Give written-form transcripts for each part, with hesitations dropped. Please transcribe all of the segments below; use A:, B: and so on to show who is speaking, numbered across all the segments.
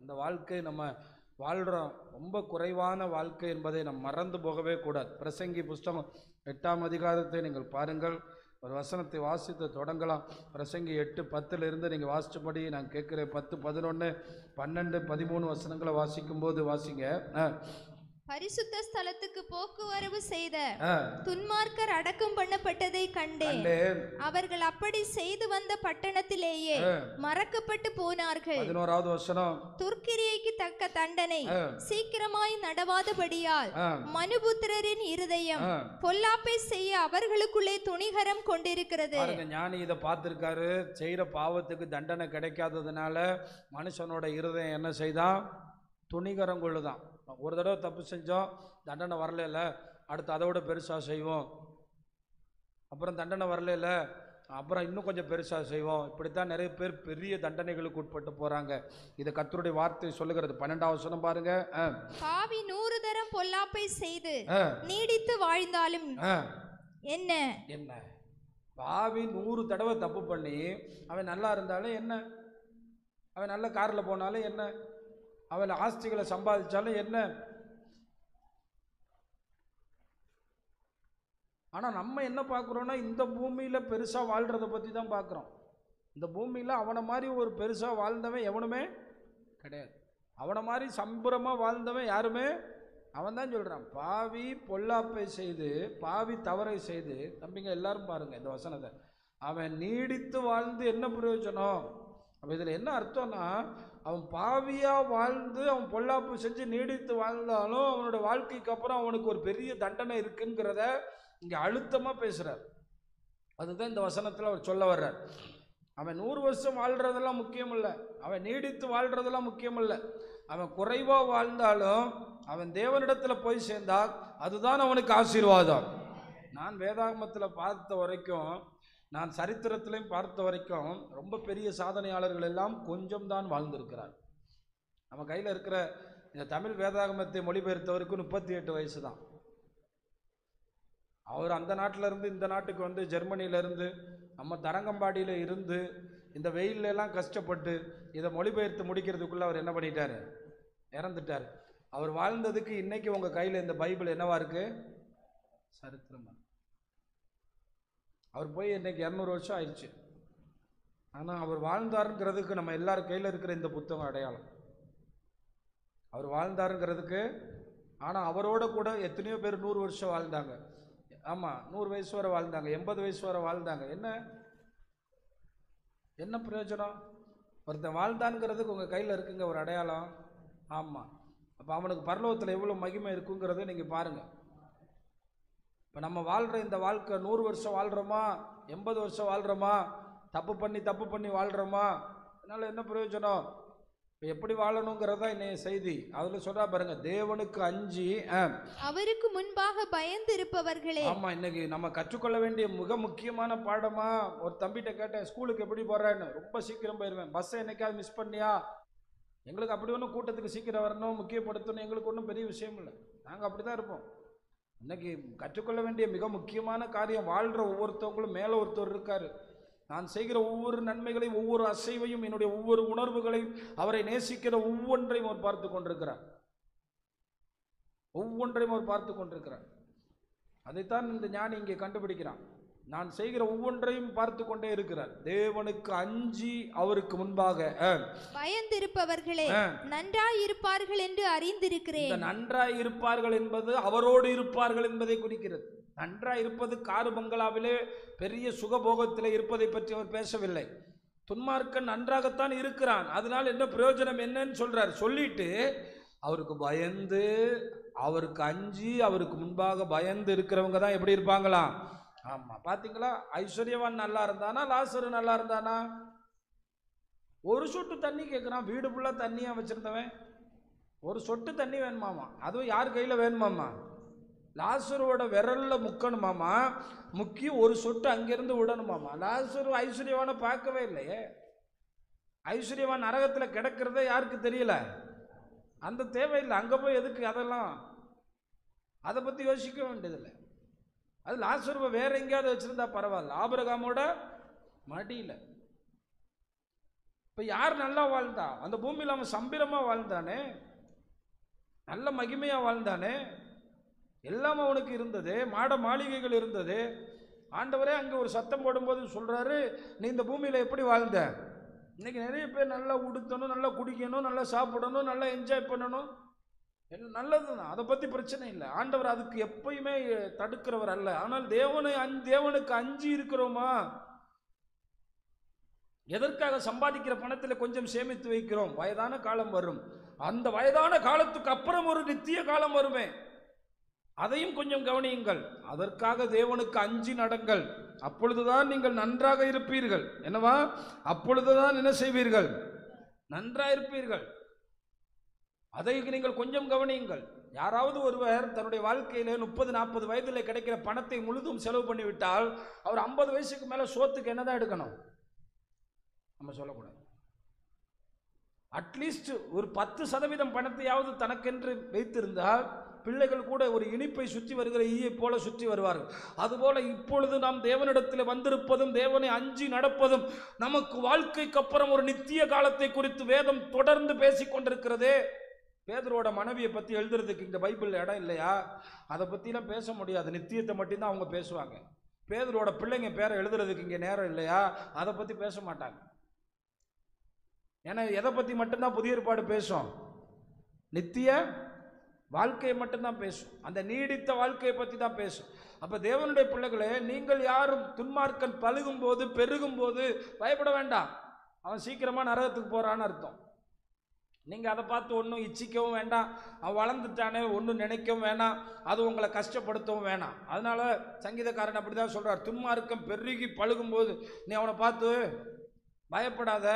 A: அந்த வாழ்க்கை நம்ம வாழ்கிறோம் ரொம்ப குறைவான வாழ்க்கை என்பதை நாம் மறந்து போகவே கூடாது. பிரசங்கி புஸ்தகம் 8ஆம் அதிகாரத்தை நீங்கள் பாருங்கள். ஒரு வசனத்தை வாசித்து தொடங்கலாம். பிரசங்கி 8:10 நீங்கள் வாசிச்சபடி நான் கேட்குறேன். 10, 11, 12, 13 வசனங்களை வாசிக்கும்போது வாசிங்க.
B: பரிசுத்த ஸ்தலத்துக்கு போக்குவரவு செய்த துன்மார்க்கர் அடக்கம் பண்ணப்பட்டதை கண்டேன். அவர்கள் அப்படி செய்து வந்த பட்டணத்திலேயே மறக்கப்பட்டு போனார்கள்.
A: 11வது வசனம்.
B: துர்க்கிரியைக்கு தக்க தண்டனை சீக்கிரமாய் நடவாதபடியால் மனுபுத்திரரின் இருதயம் பொல்லாப்பை செய்ய அவர்களுக்குள்ளே துணிகரம் கொண்டிருக்கிறது.
A: ஞானி இதை பார்த்திருக்காரு. செய்யற பாவத்துக்கு தண்டனை கிடைக்காததுனால மனுஷனோட இருதயம் என்ன செய்தான்? துணிகரம் கொள்ளுதான். ஒரு தடவை தப்பு செஞ்சோம், தண்டனை வரல, அடுத்து அதை விட பெருசாக செய்வோம். அப்புறம் தண்டனை வரல, அப்புறம் இன்னும் கொஞ்சம் பெருசாக செய்வோம். இப்படித்தான் நிறைய பேர் பெரிய தண்டனைகளுக்கு உட்பட்டு போறாங்க. இதை கர்த்தருடைய வார்த்தை சொல்லுகிறது. 12வது வசனம் பாருங்க.
B: பாவி 100 தரம் பொல்லாப்பை செய்து நீடித்து வாழ்ந்தாலும் என்ன
A: என்ன? பாவி 100 தடவை தப்பு பண்ணி அவன் நல்லா இருந்தாலும் என்ன? அவன் நல்ல காரில் போனாலும் என்ன? அவன் ஆஸ்திகளை சம்பாதிச்சாலும் என்ன? ஆனால் நம்ம என்ன பார்க்குறோன்னா, இந்த பூமியில் பெருசாக வாழ்கிறத பற்றி தான் பார்க்குறோம். இந்த பூமியில் அவனை மாதிரி ஒரு பெருசாக வாழ்ந்தவன் எவனுமே கிடையாது. அவனை மாதிரி சம்பரமாக வாழ்ந்தவன் யாருமே. அவன் தான் சொல்கிறான், பாவி பொல்லாப்பை செய்து, பாவி தவறை செய்து. தம்பிங்க எல்லாரும் பாருங்கள் இந்த வசனத்தை. அவன் நீடித்து வாழ்ந்து என்ன பிரயோஜனம்? அப்போ இதில் என்ன அர்த்தம்னா, அவன் பாவியாக வாழ்ந்து அவன் பொல்லாப்பு செஞ்சு நீடித்து வாழ்ந்தாலும் அவனோட வாழ்க்கைக்கு அப்புறம் அவனுக்கு ஒரு பெரிய தண்டனை இருக்குங்கிறத இங்கே அழுத்தமாக பேசுகிறார். அதுதான் இந்த வசனத்தில் அவர் சொல்ல வர்றார். அவன் 100 வருஷம் வாழ்கிறதெல்லாம் முக்கியம் இல்லை, அவன் நீடித்து வாழ்கிறதெல்லாம் முக்கியம் இல்லை. அவன் குறைவாக வாழ்ந்தாலும் அவன் தேவனிடத்தில் போய் சேர்ந்தால் அதுதான் அவனுக்கு ஆசீர்வாதம். நான் வேதாகமத்தில் பார்த்த வரைக்கும், நான் சரித்திரத்திலையும் பார்த்த வரைக்கும் ரொம்ப பெரிய சாதனையாளர்கள் எல்லாம் கொஞ்சம் தான் வாழ்ந்திருக்கிறார். நம்ம கையில் இருக்கிற இந்த தமிழ் வேதாகமத்தை மொழிபெயர்த்தவருக்கு 38 வயசு தான். அவர் அந்த நாட்டில் இருந்து இந்த நாட்டுக்கு வந்து ஜெர்மனியிலேருந்து நம்ம தரங்கம்பாடியில் இருந்து இந்த வெயிலெல்லாம் கஷ்டப்பட்டு இதை மொழிபெயர்த்து முடிக்கிறதுக்குள்ளே அவர் என்ன பண்ணிட்டார்? இறந்துட்டார். அவர் வாழ்ந்ததுக்கு இன்னைக்கு உங்கள் கையில் இந்த பைபிள் என்னவா இருக்கு? சரித்திரமா. அவர் போய் இன்னைக்கு 200 வருஷம் ஆயிடுச்சு. ஆனால் அவர் வாழ்ந்தாருங்கிறதுக்கு நம்ம எல்லாரும் கையில் இருக்கிற இந்த புத்தகம் அடையாளம். அவர் வாழ்ந்தாருங்கிறதுக்கு. ஆனால் அவரோட கூட எத்தனையோ பேர் 100 வருஷம் வாழ்ந்தாங்க. ஆமாம், 100 வயசு வரை வாழ்ந்தாங்க, 80 வயசு வரை வாழ்ந்தாங்க. என்ன பிரயோஜனம்? ஒருத்தன் வாழ்ந்தான்ங்கிறதுக்கு உங்கள் கையில் இருக்குங்க ஒரு அடையாளம். ஆமாம், அப்போ அவனுக்கு பரலோகத்தில் எவ்வளோ மகிமை இருக்குங்கிறத நீங்கள் பாருங்கள். இப்போ நம்ம வாழ்கிற இந்த வாழ்க்கை 100 வருஷம் வாழ்கிறோமா, 80 வருஷம் வாழ்கிறோமா, தப்பு பண்ணி வாழ்கிறோமா? அதனால் என்ன பிரயோஜனம்? இப்போ எப்படி வாழணுங்கிறதா இன்னைய செய்தி. அதில் சொல்கிறா பாருங்க, தேவனுக்கு அஞ்சி
B: அவருக்கு முன்பாக பயந்து இருப்பவர்களே.
A: ஆமாம், இன்னைக்கு நம்ம கற்றுக்கொள்ள வேண்டிய மிக முக்கியமான பாடமா. ஒரு தம்பிகிட்ட கேட்டேன், ஸ்கூலுக்கு எப்படி போகிறேன்னு. ரொம்ப சீக்கிரம் போயிடுவேன், பஸ்ஸை என்னைக்காவது மிஸ் பண்ணியா? எங்களுக்கு அப்படி ஒன்றும் கூட்டத்துக்கு சீக்கிரம் வரணும், முக்கியப்படுத்தணும் எங்களுக்கு ஒன்றும் பெரிய விஷயம் இல்லை. நாங்கள் அப்படி தான் இருப்போம். இன்னைக்கு கற்றுக்கொள்ள வேண்டிய மிக முக்கியமான காரியம், வாழ்கிற ஒவ்வொருத்தவங்களும் மேலே ஒருத்தர் இருக்கார். நான் செய்கிற ஒவ்வொரு நன்மைகளையும், ஒவ்வொரு அசைவையும், என்னுடைய ஒவ்வொரு உணர்வுகளையும், அவரை நேசிக்கிற ஒவ்வொன்றையும் அவர் பார்த்து கொண்டிருக்கிறார். ஒவ்வொன்றையும் அவர் பார்த்து கொண்டிருக்கிறார். அதைத்தான் இந்த ஞானி இங்கே கண்டுபிடிக்கிறான். நான் செய்கிற ஒவ்வொன்றையும் பார்த்து கொண்டே இருக்கிறார். தேவனுக்கு அஞ்சி அவருக்கு முன்பாக
B: பயந்திருப்பவர்களே நன்றாய் இருப்பார்கள் என்று அறிந்திருக்கிறேன்.
A: நன்றாய் இருப்பார்கள் என்பது அவரோடு இருப்பார்கள் என்பதை குறிக்கிறது. நன்றாய் இருப்பது காரு பங்களாவிலே பெரிய சுகபோகத்திலே இருப்பதை பற்றி அவர் பேசவில்லை. துன்மார்க்கன் நன்றாகத்தான் இருக்கிறான், அதனால் என்ன பிரயோஜனம் என்னன்னு சொல்றார். சொல்லிட்டு அவருக்கு பயந்து, அவருக்கு அஞ்சி, அவருக்கு முன்பாக பயந்து இருக்கிறவங்க தான் எப்படி இருப்பாங்களாம்? ஆமாம், பார்த்தீங்களா? ஐஸ்வர்யவான் நல்லா இருந்தானா, லாசரு நல்லா இருந்தானா? ஒரு சொட்டு தண்ணி கேட்குறான். வீடு ஃபுல்லாக தண்ணியாக வச்சுருந்தவன் ஒரு சொட்டு தண்ணி வேணுமாமா. அதுவும் யார் கையில் வேணுமாமா? லாசரோட விரலில் முக்கணுமாமா. முக்கி ஒரு சொட்டு அங்கேருந்து விடணுமாமா. லாசரு ஐஸ்வர்யவானை பார்க்கவே இல்லையே. ஐஸ்வர்யவான் நரகத்தில் கிடக்கிறத யாருக்கு தெரியல? அந்த தேவையில்லை. அங்கே போய் எதுக்கு அதெல்லாம்? அதை பற்றி யோசிக்க வேண்டியதில்லை. அது லாசருவை வேற எங்கேயாவது வச்சுருந்தா பரவாயில்ல. ஆபிரகாமோட மடியில் இப்போ யார் நல்லா வாழ்ந்தா? அந்த பூமியில் அவன் சம்பிரமா வாழ்ந்தானே, நல்ல மகிமையா வாழ்ந்தானே, எல்லாம் அவனுக்கு இருந்தது, மாட மாளிகைகள் இருந்தது. ஆண்டவரே அங்கே ஒரு சத்தம் போடும்போது சொல்றாரு, நீ இந்த பூமியில் எப்படி வாழ்ந்த? இன்னைக்கு நிறைய பேர் நல்லா உடுத்தணும், நல்லா குடிக்கணும், நல்லா சாப்பிடணும், நல்லா என்ஜாய் பண்ணணும், நல்லது தான், அதை பற்றி பிரச்சனை இல்லை. ஆண்டவர் அதுக்கு எப்பயுமே தடுக்கிறவர் அல்ல. ஆனால் தேவனுக்கு அஞ்சி இருக்கிறோமா? எதற்காக சம்பாதிக்கிற பணத்தில் கொஞ்சம் சேமித்து வைக்கிறோம்? வயதான காலம் வரும், அந்த வயதான காலத்துக்கு அப்புறம் ஒரு நித்திய காலம் வருமே, அதையும் கொஞ்சம் கவனியுங்கள். அதற்காக தேவனுக்கு அஞ்சி நடங்கள். அப்பொழுதுதான் நீங்கள் நன்றாக இருப்பீர்கள். என்னவா? அப்பொழுதுதான் என்ன செய்வீர்கள்? நன்றாக இருப்பீர்கள். அதை நீங்கள் கொஞ்சம் கவனியுங்கள். யாராவது ஒருவர் தன்னுடைய வாழ்க்கையில 30-40 வயதில் கிடைக்கிற பணத்தை முழுதும் செலவு பண்ணிவிட்டால் அவர் 50 வயசுக்கு மேல சோத்துக்கு என்னதான் எடுக்கணும்? நம்ம சொல்லக்கூடாது. அட்லீஸ்ட் ஒரு 10% பணத்தையாவது தனக்கென்று வைத்திருந்தால் பிள்ளைகள் கூட ஒரு இனிப்பை சுற்றி வருகிற ஈயை போல சுற்றி வருவார்கள். அதுபோல இப்பொழுது நாம் தேவனிடத்தில் வந்திருப்பதும் தேவனை அஞ்சி நடப்பதும் நமக்கு வாழ்க்கைக்கு அப்புறம் ஒரு நித்திய காலத்தை குறித்து வேதம் தொடர்ந்து பேசிக் கொண்டிருக்கிறதே. பேதுருவோட மனைவியை பற்றி எழுதுறதுக்கு இந்த பைபிளில் இடம் இல்லையா? அதை பற்றிலாம் பேச முடியாது, நித்தியத்தை மட்டும்தான் அவங்க பேசுவாங்க. பேதுருவோட பிள்ளைங்க பேரை எழுதுறதுக்கு இங்கே நேரம் இல்லையா? அதை பற்றி பேச மாட்டாங்க. ஏன்னா எதை பற்றி மட்டும்தான் புதிய ஏற்பாடு பேசும்? நித்திய வாழ்க்கையை மட்டும்தான் பேசும், அந்த நீடித்த வாழ்க்கையை பற்றி தான் பேசும். அப்போ தேவனுடைய பிள்ளைகளே, நீங்கள் யாரும் துன்மார்க்கன் பழுகும் போது பெருகும் போது பயப்பட வேண்டாம். அவன் சீக்கிரமாக நரகத்துக்கு போகிறான்னு அர்த்தம். நீங்கள் அதை பார்த்து ஒன்றும் இச்சிக்கவும் வேண்டாம், அவன் வளர்ந்துட்டானே ஒன்றும் நினைக்கவும் வேணாம், அது உங்களை கஷ்டப்படுத்தவும் வேணாம். அதனால சங்கீதக்காரன் அப்படி தான் சொல்கிறார், துன்மார்க்கம் பெருகி பழுகும்போது நீ அவனை பார்த்து பயப்படாத,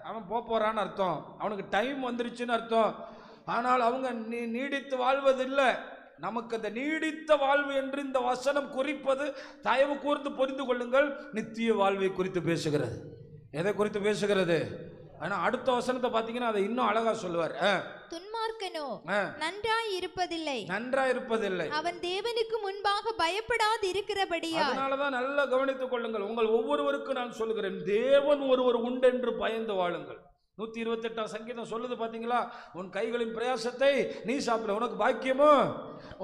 A: அவன் போகிறான்னு அர்த்தம், அவனுக்கு டைம் வந்துருச்சுன்னு அர்த்தம். ஆனால் அவங்க நீடித்து வாழ்வதில்லை. நமக்கு அந்த நீடித்த வாழ்வு என்று இந்த வசனம் குறிப்பது, தயவு கூர்ந்து புரிந்து கொள்ளுங்கள், நித்திய வாழ்வை குறித்து பேசுகிறது. எதை குறித்து பேசுகிறது? ஆனா அடுத்த வசனத்தை பார்த்தீங்கன்னா அதை இன்னும் அழகா சொல்லுவார்.
B: துன்மார்க்கனோ நன்றாய் இருப்பதில்லை,
A: நன்றாய் இருப்பதில்லை,
B: அவன் தேவனுக்கு முன்பாக பயப்படாது இருக்கிறபடியால்.
A: அதனாலதான் நல்லா கவனித்துக் கொள்ளுங்கள். உங்கள் ஒவ்வொருவருக்கும் நான் சொல்லுகிறேன், தேவன் ஒருவர் உண்டென்று பயந்து வாழுங்கள். 128 சங்கீதம் சொல்லுது பாத்தீங்களா? உன் கைகளின் பிரயாசத்தை நீ சாப்பிட உனக்கு பாக்கியமோ,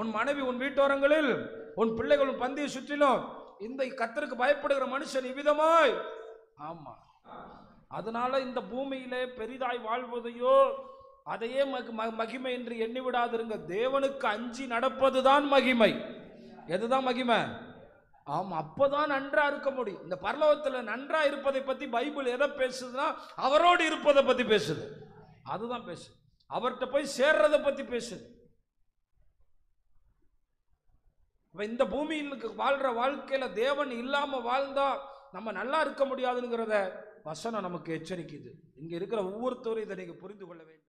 A: உன் மனைவி உன் வீட்டோரங்களில், உன் பிள்ளைகள் உன் பந்தியை சுற்றிலும், இந்த கர்த்தருக்கு பயப்படுகிற மனுஷன் இவ்விதமாய். ஆமா, அதனால இந்த பூமியிலே பெரிதாய் வாழ்வதையோ அதையே மகிமை என்று எண்ணி விடாதிருங்க. தேவனுக்கு அஞ்சி நடப்பதுதான் மகிமை. எதுதான் மகிமை? ஆமா, அப்பதான் நன்றா இருக்க முடியும். இந்த பரலோகத்தில் நன்றா இருப்பதை பத்தி பைபிள் எதை பேசுதுன்னா அவரோடு இருப்பதை பத்தி பேசுது. அதுதான் பேசுது, அவர்கிட்ட போய் சேர்றதை பத்தி பேசுது. இந்த பூமியில் வாழ்ற வாழ்க்கையில தேவன் இல்லாம வாழ்ந்தா நம்ம நல்லா இருக்க முடியாதுங்கிறத வசனம் நமக்கு எச்சரிக்குது. இங்க இருக்கிற ஒவ்வொருத்தரும் இதை நீங்க புரிந்து கொள்ள வேண்டும்.